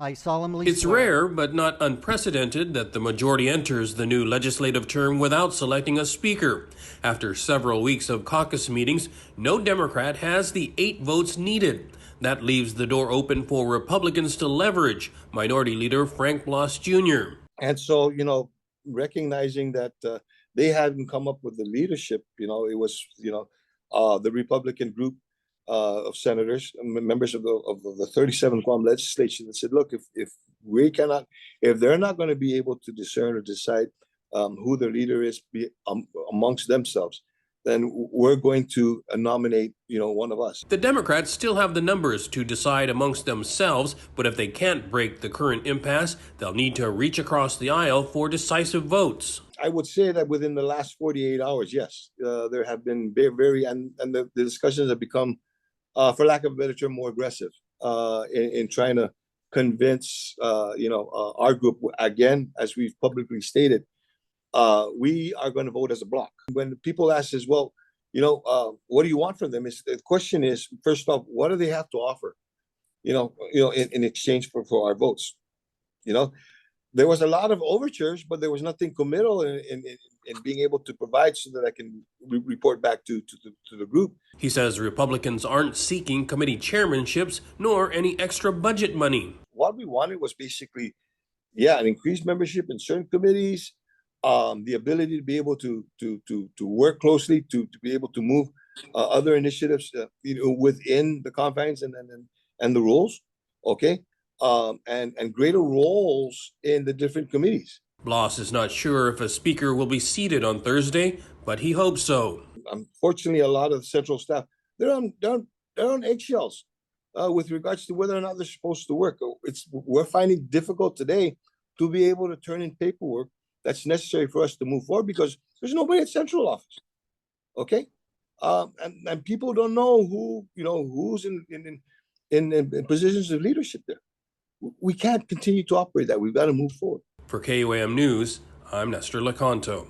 I solemnly It's swear. rare, but not unprecedented, that the majority enters the new legislative term without selecting a speaker. After several weeks of caucus meetings, no Democrat has the 8 votes needed. That leaves the door open for Republicans to leverage Minority Leader Frank Blas Jr. And so, recognizing that they hadn't come up with the leadership, it was, the Republican group of senators, members of the 37th Guam Legislature, that said, look, if they're not going to be able to discern or decide who the leader is amongst themselves, then we're going to nominate, one of us. The Democrats still have the numbers to decide amongst themselves, but if they can't break the current impasse, they'll need to reach across the aisle for decisive votes. I would say that within the last 48 hours, yes, there have been very and the discussions have become, for lack of a better term, more aggressive in trying to convince, our group, again, as we've publicly stated, we are going to vote as a bloc. When people ask us, well, what do you want from them? The question is, first off, what do they have to offer? In exchange for our votes. There was a lot of overtures, but there was nothing committal in being able to provide so that I can report back to the group. He says Republicans aren't seeking committee chairmanships nor any extra budget money. What we wanted was basically, an increased membership in certain committees, the ability to be able to work closely to be able to move other initiatives, within the confines and the rules, okay, and greater roles in the different committees. Blas is not sure if a speaker will be seated on Thursday, but he hopes so. Unfortunately, a lot of the central staff, they're on eggshells with regards to whether or not they're supposed to work. We're finding it difficult today to be able to turn in paperwork that's necessary for us to move forward because there's nobody at central office. Okay, and people don't know who's in positions of leadership there. We can't continue to operate that. We've got to move forward. For KUAM News, I'm Nestor Lecanto.